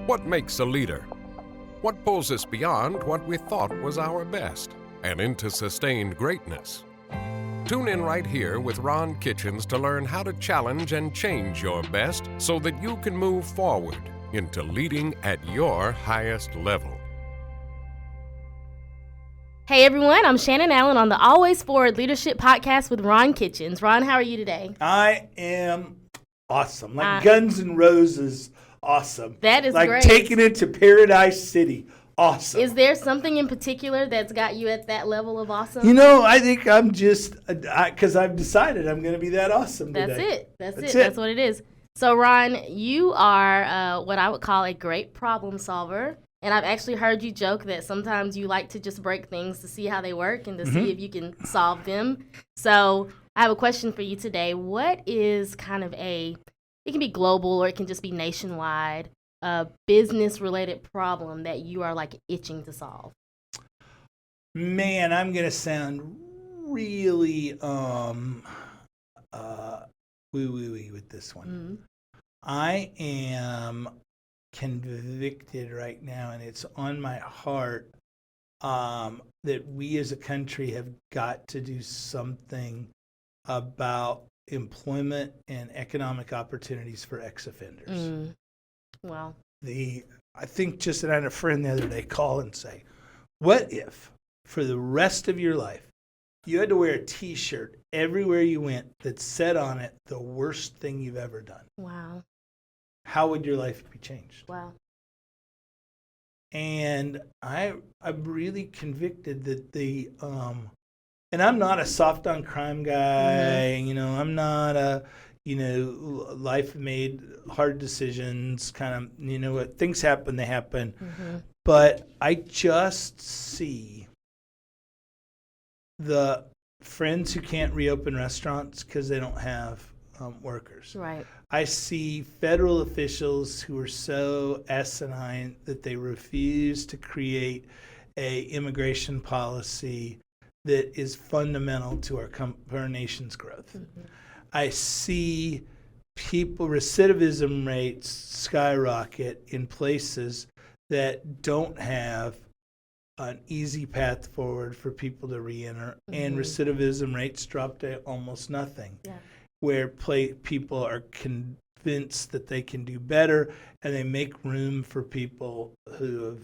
What makes a leader? What pulls us beyond what we thought was our best and into sustained greatness? Tune in right here with Ron Kitchens to learn how to challenge and change your best so that you can move forward into leading at your highest level. Hey everyone, I'm Shannon Allen on the Always Forward Leadership Podcast with Ron Kitchens. Ron, how are you today? I am awesome. Like Guns N' Roses, awesome. That is like great. Taking it to Paradise City, awesome. Is there something in particular that's got you at that level of awesome? You know, I think I'm just, because I've decided I'm going to be that awesome That's today. it. That's what it is. So Ron, you are what I would call a great problem solver. And I've actually heard you joke that sometimes you like to just break things to see how they work and to see if you can solve them. So I have a question for you today. What is kind of it can be global or it can just be nationwide, business-related problem that you are like itching to solve? Man, I'm going to sound really woo-woo-y with this one. Mm-hmm. I am convicted right now, and it's on my heart, that we as a country have got to do something about employment and economic opportunities for ex-offenders. Wow. I think just that I had a friend the other day call and say, what if for the rest of your life you had to wear a T-shirt everywhere you went that said on it the worst thing you've ever done? Wow. How would your life be changed? Wow. And I'm really convicted that and I'm not a soft on crime guy, I'm not a, life made hard decisions kind of, what things happen, they happen. But I just see the friends who can't reopen restaurants because they don't have workers. Right. I see federal officials who are so asinine that they refuse to create a immigration policy that is fundamental to our nation's growth. I see recidivism rates skyrocket in places that don't have an easy path forward for people to reenter, and recidivism rates drop to almost nothing. Yeah. Where people are convinced that they can do better, and they make room for people who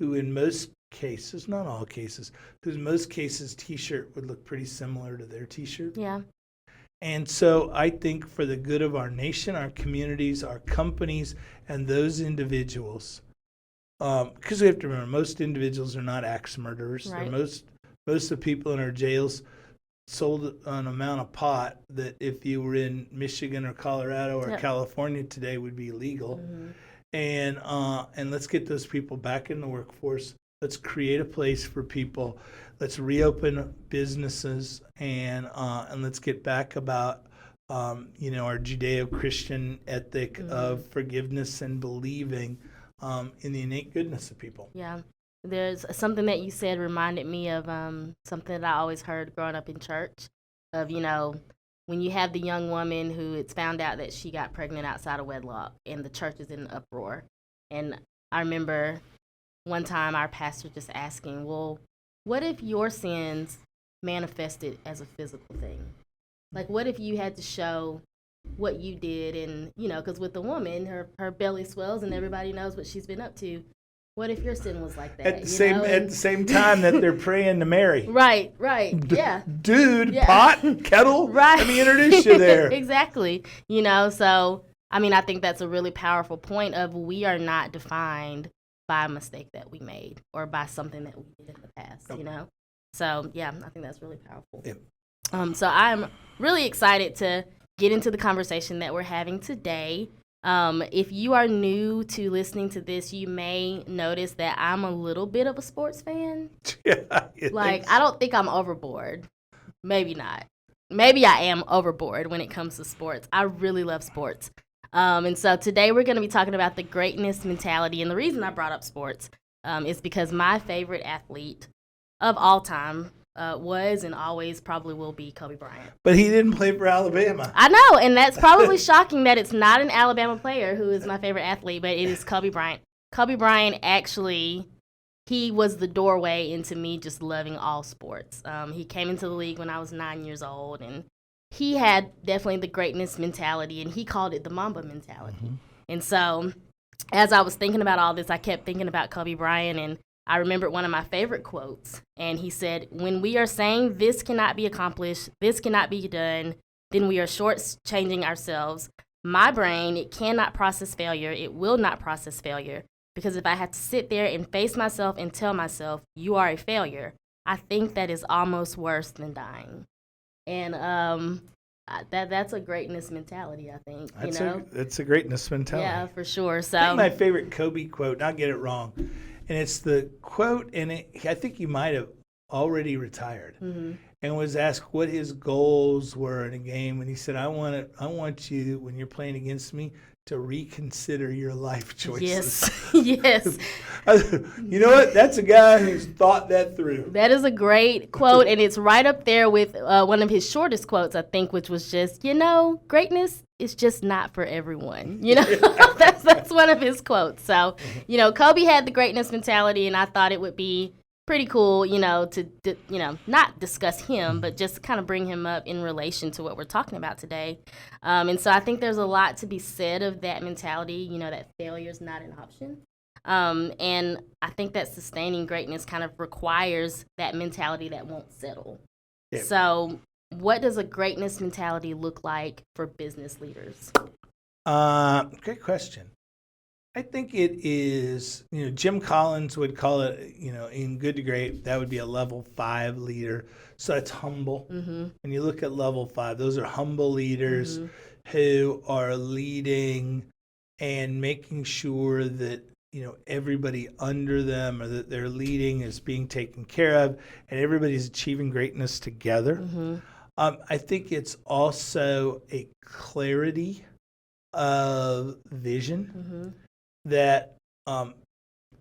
in most cases, not all cases, who in most cases T-shirt would look pretty similar to their T-shirt. Yeah. And so I think for the good of our nation, our communities, our companies, and those individuals, because we have to remember, most individuals are not axe murderers. Right. Most of the people in our jails sold an amount of pot that if you were in Michigan or Colorado or California today would be illegal. And let's get those people back in the workforce. Let's create a place for people. Let's reopen businesses and let's get back about our Judeo-Christian ethic of forgiveness and believing in the innate goodness of people. Yeah. There's something that you said reminded me of something that I always heard growing up in church of, when you have the young woman who it's found out that she got pregnant outside of wedlock and the church is in an uproar. And I remember one time our pastor just asking, well, what if your sins manifested as a physical thing? Like, what if you had to show what you did and, because with the woman, her belly swells and everybody knows what she's been up to. What if your sin was like that? At the same time that they're praying to Mary. Right, yeah. Dude, pot, kettle, right. Let me introduce you there. Exactly. So, I think that's a really powerful point of we are not defined by a mistake that we made or by something that we did in the past, So, yeah, I think that's really powerful. Yeah. So I'm really excited to get into the conversation that we're having today. If you are new to listening to this, you may notice that I'm a little bit of a sports fan. Yeah, I don't think I'm overboard. Maybe not. Maybe I am overboard when it comes to sports. I really love sports. And so today we're going to be talking about the greatness mentality. And the reason I brought up sports is because my favorite athlete of all time was and always probably will be Kobe Bryant. But he didn't play for Alabama. I know, and that's probably shocking that it's not an Alabama player who is my favorite athlete, but it is Kobe Bryant. Kobe Bryant actually, he was the doorway into me just loving all sports. He came into the league when I was 9 years old, and he had definitely the greatness mentality, and he called it the Mamba mentality. Mm-hmm. And so as I was thinking about all this, I kept thinking about Kobe Bryant, and I remembered one of my favorite quotes, and he said, when we are saying this cannot be accomplished, this cannot be done, then we are shortchanging ourselves. My brain, it cannot process failure. It will not process failure, because if I have to sit there and face myself and tell myself, you are a failure, I think that is almost worse than dying. And that's a greatness mentality, I think. That's a greatness mentality. Yeah, for sure. So I think my favorite Kobe quote, and I'll get it wrong, and it's the quote, and I think he might have already retired, mm-hmm. and was asked what his goals were in a game, and he said, I want you, when you're playing against me, to reconsider your life choices. Yes, yes. You know what? That's a guy who's thought that through. That is a great quote, and it's right up there with one of his shortest quotes, I think, which was just, greatness is just not for everyone. That's one of his quotes. So, Kobe had the greatness mentality, and I thought it would be pretty cool, to not discuss him, but just kind of bring him up in relation to what we're talking about today. And so I think there's a lot to be said of that mentality, that failure is not an option. And I think that sustaining greatness kind of requires that mentality that won't settle. Yeah. So what does a greatness mentality look like for business leaders? Great question. I think it is, Jim Collins would call it, in Good to Great, that would be a level 5 leader. So it's humble. Mm-hmm. When you look at level 5, those are humble leaders, mm-hmm. who are leading and making sure that, everybody under them or that they're leading is being taken care of and everybody's achieving greatness together. Mm-hmm. I think it's also a clarity of vision. Mm-hmm. That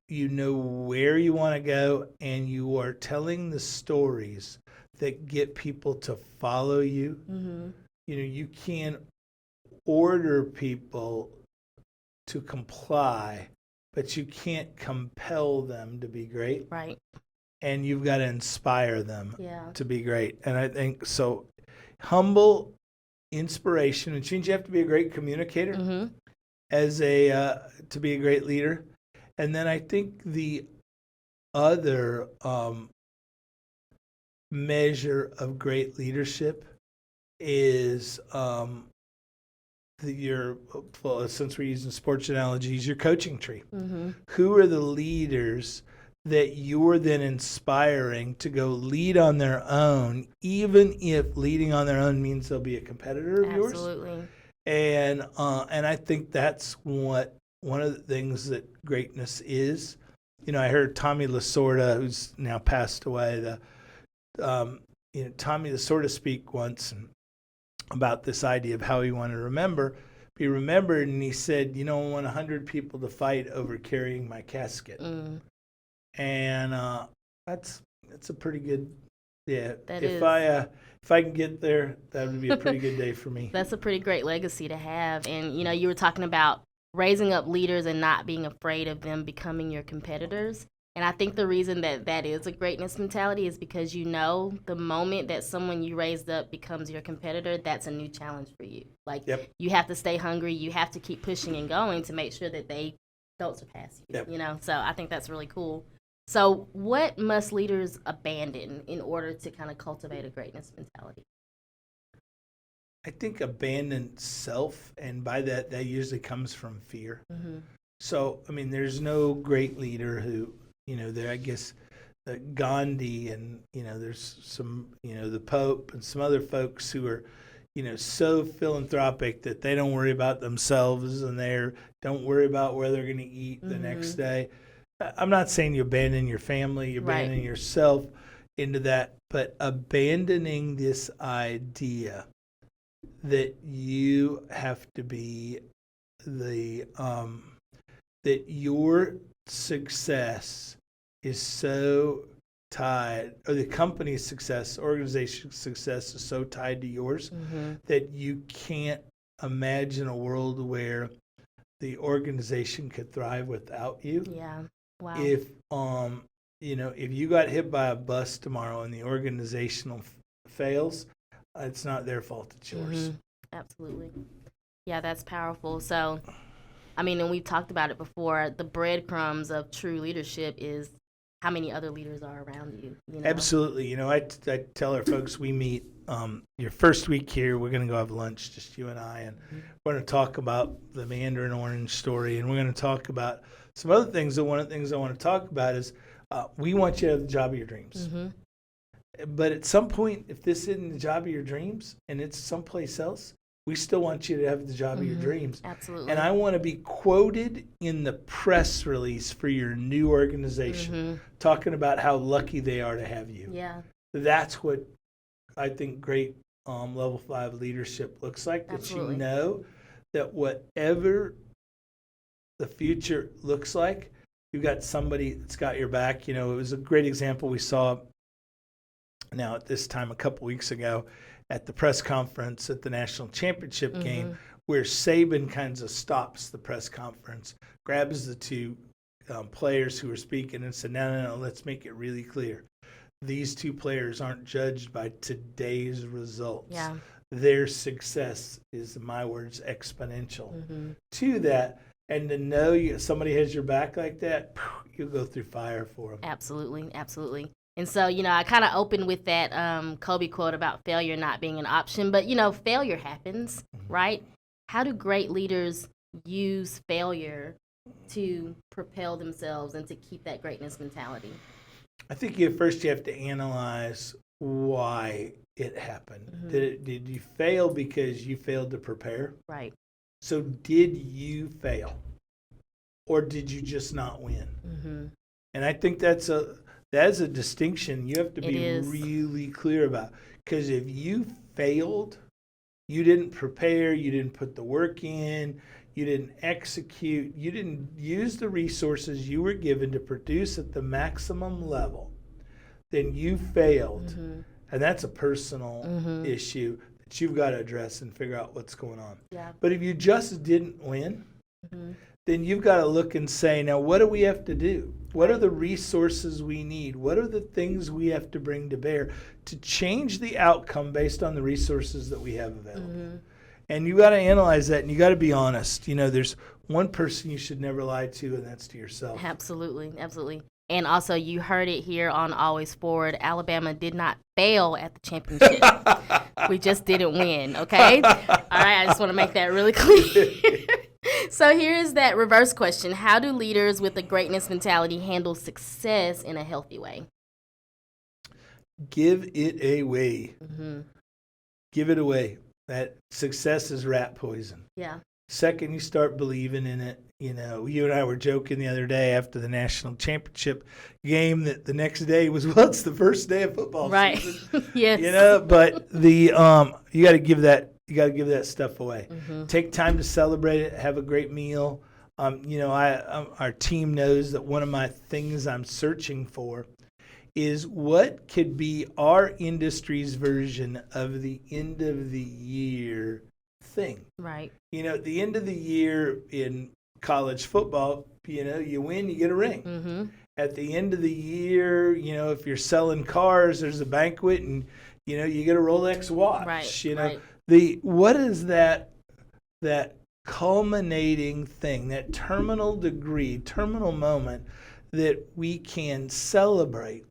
you know where you want to go, and you are telling the stories that get people to follow you. Mm-hmm. You can't order people to comply, but you can't compel them to be great. Right. And you've got to inspire them to be great. And I think so. Humble inspiration, which means you have to be a great communicator. Mm-hmm. To be a great leader. And then I think the other measure of great leadership is since we're using sports analogies, your coaching tree. Mm-hmm. Who are the leaders that you're then inspiring to go lead on their own, even if leading on their own means they'll be a competitor of yours? Absolutely. And I think that's one of the things that greatness is. I heard Tommy Lasorda, who's now passed away, Tommy Lasorda speak once about this idea of how he wanted to be remembered, and he said, I want 100 people to fight over carrying my casket. Mm. And that's a pretty good. Yeah, if I can get there, that would be a pretty good day for me. That's a pretty great legacy to have. And, you were talking about raising up leaders and not being afraid of them becoming your competitors. And I think the reason that is a greatness mentality is because the moment that someone you raised up becomes your competitor, that's a new challenge for you. You have to stay hungry. You have to keep pushing and going to make sure that they don't surpass you, So I think that's really cool. So what must leaders abandon in order to kind of cultivate a greatness mentality? I think abandon self, and by that usually comes from fear. Mm-hmm. So, there's no great leader who, I guess Gandhi and, there's some, the Pope and some other folks who are, so philanthropic that they don't worry about themselves and don't worry about where they're going to eat the next day. I'm not saying you abandon your family, you abandon yourself into that, but abandoning this idea that you have to be that your success is so tied, or the company's success, organization's success is so tied to yours that you can't imagine a world where the organization could thrive without you. Yeah. Wow. If if you got hit by a bus tomorrow and the organizational fails, it's not their fault, it's yours. Absolutely. Yeah, that's powerful. So, I mean, and we've talked about it before, the breadcrumbs of true leadership is how many other leaders are around you. Absolutely. I tell our folks, we meet your first week here, we're going to go have lunch, just you and I, and we're going to talk about the Mandarin Orange story, and we're going to talk about some other things. And one of the things I want to talk about is we want you to have the job of your dreams. But at some point, if this isn't the job of your dreams and it's someplace else, we still want you to have the job of your dreams. Absolutely. And I want to be quoted in the press release for your new organization, talking about how lucky they are to have you. Yeah. That's what I think great level 5 leadership looks like. Absolutely. That you know that whatever the future looks like, you've got somebody that's got your back. It was a great example we saw now at this time a couple weeks ago at the press conference at the national championship game, where Saban kind of stops the press conference, grabs the two players who were speaking and said, no, let's make it really clear. These two players aren't judged by today's results. Yeah. Their success is, in my words, exponential to that. And to know somebody has your back like that, you'll go through fire for them. Absolutely, absolutely. And so, I kind of opened with that Kobe quote about failure not being an option. But, failure happens, right? How do great leaders use failure to propel themselves and to keep that greatness mentality? I think first you have to analyze why it happened. Did you fail because you failed to prepare? Right. So did you fail? Or did you just not win? And I think that's a distinction you have to be really clear about. Because if you failed, you didn't prepare, you didn't put the work in, you didn't execute, you didn't use the resources you were given to produce at the maximum level, then you failed. And that's a personal issue that you've got to address and figure out what's going on. Yeah. But if you just didn't win, then you've got to look and say, now what do we have to do? What are the resources we need? What are the things we have to bring to bear to change the outcome based on the resources that we have available? And you got to analyze that, and you got to be honest. There's one person you should never lie to, and that's to yourself. Absolutely, absolutely. And also, you heard it here on Always Forward. Alabama did not fail at the championship. We just didn't win, okay? All right, I just want to make that really clear. So here is that reverse question. How do leaders with a greatness mentality handle success in a healthy way? Give it away. Give it away. That success is rat poison. Yeah. Second, you start believing in it. You and I were joking the other day after the national championship game that the next day was, it's the first day of football season. Yes. But you got to give that stuff away. Take time to celebrate it. Have a great meal. Our team knows that one of my things I'm searching for is what could be our industry's version of the end of the year thing. Right. At the end of the year in college football, you win, you get a ring. At the end of the year, if you're selling cars, there's a banquet and, you get a Rolex watch. Right. What is that culminating thing, that terminal moment that we can celebrate?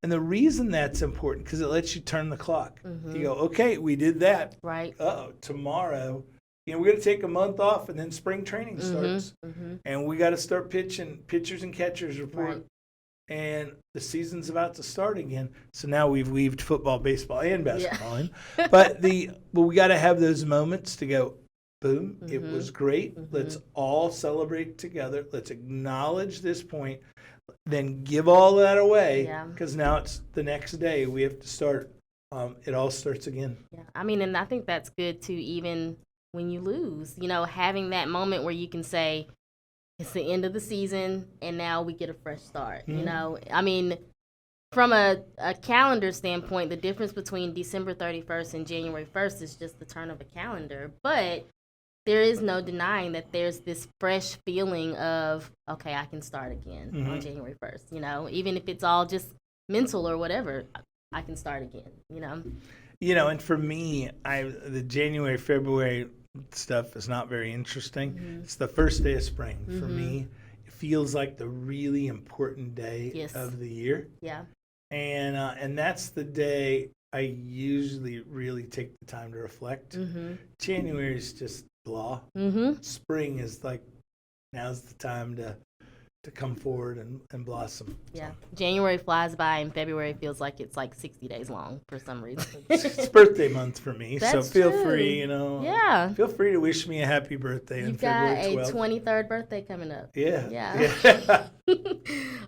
And the reason that's important, because it lets you turn the clock. You go, okay, we did that. Right. Tomorrow, we're going to take a month off, and then spring training starts. And we got to start pitching pitchers and catchers report. Right. And the season's about to start again. So now we've weaved football, baseball, and basketball in. But we got to have those moments to go, boom, it was great. Let's all celebrate together. Let's acknowledge this point. Then give all that away, because now it's the next day. We have to start. It all starts again. Yeah, and I think that's good too, even when you lose. Having that moment where you can say, it's the end of the season, and now we get a fresh start. from a calendar standpoint, the difference between December 31st and January 1st is just the turn of a calendar. But there is no denying that there's this fresh feeling of, okay, I can start again on January 1st. You know, even if it's all just mental or whatever, I can start again, you know? You know, and for me, the January, February stuff is not very interesting. It's the first day of spring. For me, it feels like the really important day of the year. Yeah. And that's the day I usually really take the time to reflect. January is just blah. Spring is like, now's the time to come forward and blossom. Yeah. So. January flies by and February feels like it's like 60 days long for some reason. It's birthday month for me. That's so feel true. free, you know. Yeah. Feel free to wish me a happy birthday on February 12th. You've got a 23rd birthday coming up. Yeah.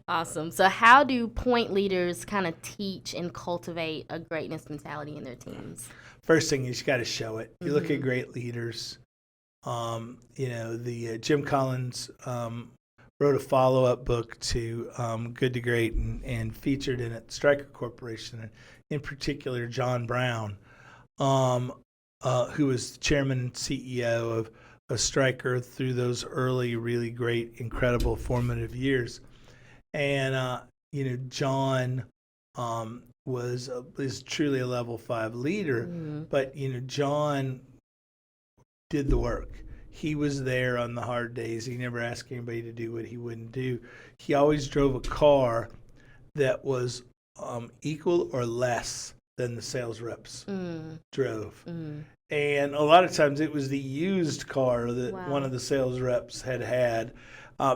Awesome. So how do point leaders kind of teach and cultivate a greatness mentality in their teams? First thing is you got to show it. You look at great leaders. You know, the Jim Collins wrote a follow-up book to Good to Great and featured in it Stryker Corporation, and in particular John Brown, who was the chairman and CEO of Stryker through those early, really great, incredible, formative years. And, you know, John is truly a level 5 leader, but, you know, John did the work. He was there on the hard days. He never asked anybody to do what he wouldn't do. He always drove a car that was equal or less than the sales reps drove. And a lot of times it was the used car that one of the sales reps had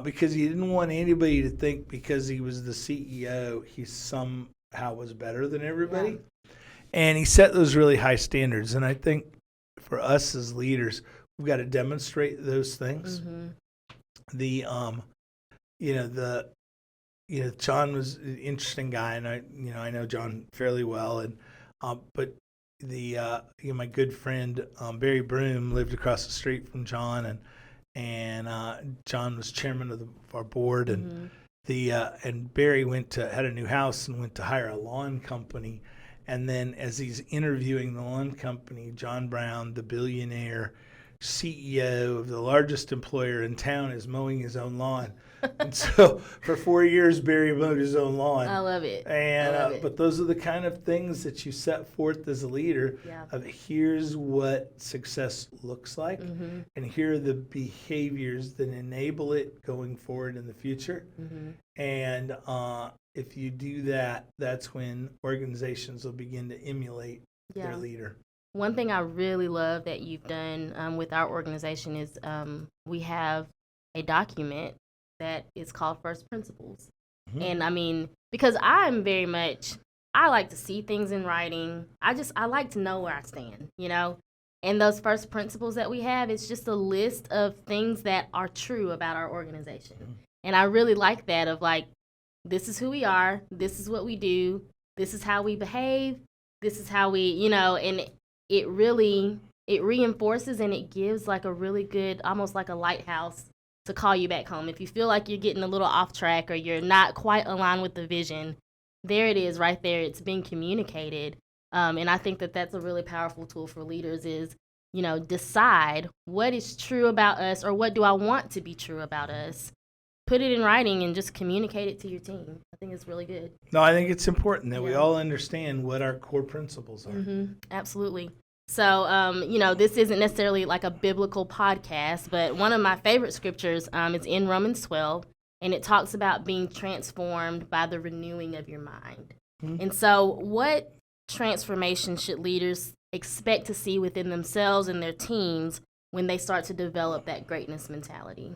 because he didn't want anybody to think because he was the CEO, he somehow was better than everybody. Yeah. And he set those really high standards. And I think for us as leaders, we've got to demonstrate those things. John was an interesting guy, and I know John fairly well, and but my good friend Barry Broom lived across the street from John, and John was chairman of our board, and and Barry had a new house and went to hire a lawn company, and then as he's interviewing the lawn company, John Brown, the billionaire CEO of the largest employer in town, is mowing his own lawn. And so for 4 years, Barry mowed his own lawn. I love it. And but those are the kind of things that you set forth as a leader of here's what success looks like, and here are the behaviors that enable it going forward in the future. And if you do that, that's when organizations will begin to emulate their leader. One thing I really love that you've done with our organization is we have a document that is called First Principles. And I mean, because I like to see things in writing. I like to know where I stand, you know? And those first principles that we have, it's just a list of things that are true about our organization. And I really like that of like, this is who we are, this is what we do, this is how we behave, this is how we, you know, and it reinforces and it gives like a really good, almost like a lighthouse to call you back home. If you feel like you're getting a little off track or you're not quite aligned with the vision, there it is right there. It's being communicated. And I think that that's a really powerful tool for leaders is, you know, decide what is true about us or what do I want to be true about us. Put it in writing and just communicate it to your team. I think it's really good. No, I think it's important that we all understand what our core principles are. Absolutely. So, you know, this isn't necessarily like a biblical podcast, but one of my favorite scriptures is in Romans 12, and it talks about being transformed by the renewing of your mind. And so what transformation should leaders expect to see within themselves and their teams when they start to develop that greatness mentality?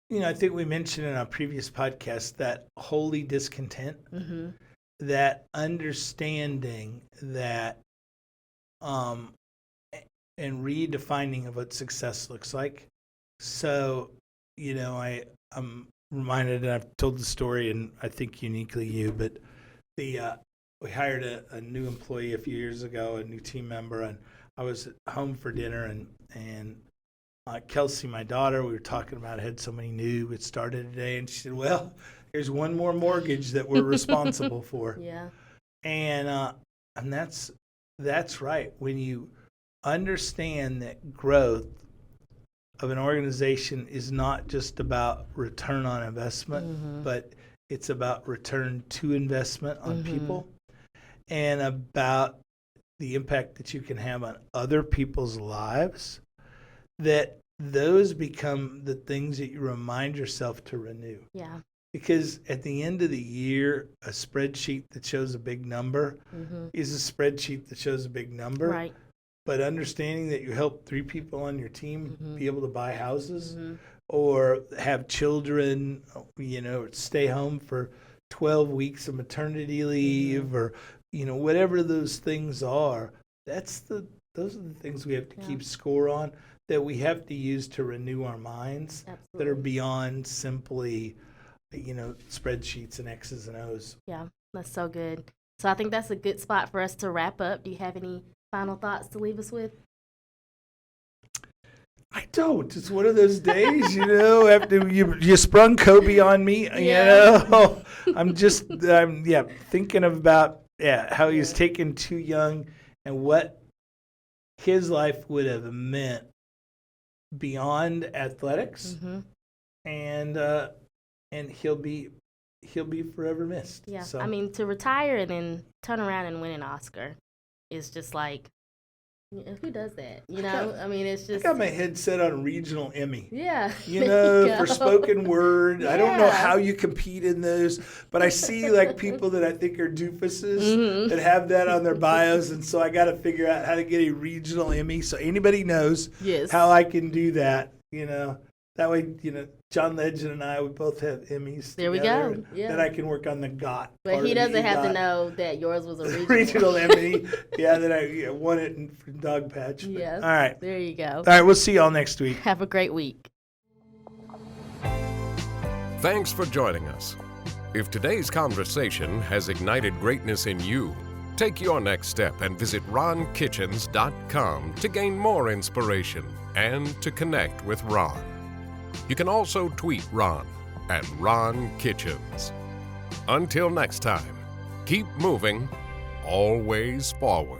You know, I think we mentioned in our previous podcast that holy discontent, that understanding that and redefining of what success looks like. So, you know, I'm reminded, and I've told the story, and I think uniquely you, but we hired a new employee a few years ago, a new team member, and I was home for dinner, and Kelsey, my daughter, we were talking about, I had somebody new, it started today, and she said, well, There's one more mortgage that we're responsible for. Yeah. And that's right. When you understand that growth of an organization is not just about return on investment, but it's about return to investment on people, and about the impact that you can have on other people's lives, that those become the things that you remind yourself to renew. Yeah. Because at the end of the year, a spreadsheet that shows a big number is a spreadsheet that shows a big number. Right. But understanding that you help 3 people on your team be able to buy houses or have children, stay home for 12 weeks of maternity leave or, whatever those things are, those are the things we have to keep score on, that we have to use to renew our minds. Absolutely. That are beyond simply, spreadsheets and X's and O's. Yeah, that's so good. So I think that's a good spot for us to wrap up. Do you have any final thoughts to leave us with? I don't. It's one of those days, after you sprung Kobe on me, I'm thinking about how he was taken too young and what his life would have meant beyond athletics, and he'll be forever missed. Yeah, so. I mean, to retire and then turn around and win an Oscar is just like, who does that? I mean, it's just. I got my head set on a regional Emmy. Yeah. For spoken word. I don't know how you compete in those, but I see people that I think are doofuses that have that on their bios, and so I got to figure out how to get a regional Emmy. So anybody knows how I can do that. That way, John Legend and I, we both have Emmys. There we go. Yeah. That I can work on the GOT. But he doesn't have to know that yours was a regional Emmy. That I won it in Dog Patch. Yes. All right. There you go. All right. We'll see y'all next week. Have a great week. Thanks for joining us. If today's conversation has ignited greatness in you, take your next step and visit ronkitchens.com to gain more inspiration and to connect with Ron. You can also tweet Ron at Ron Kitchens. Until next time, keep moving, always forward.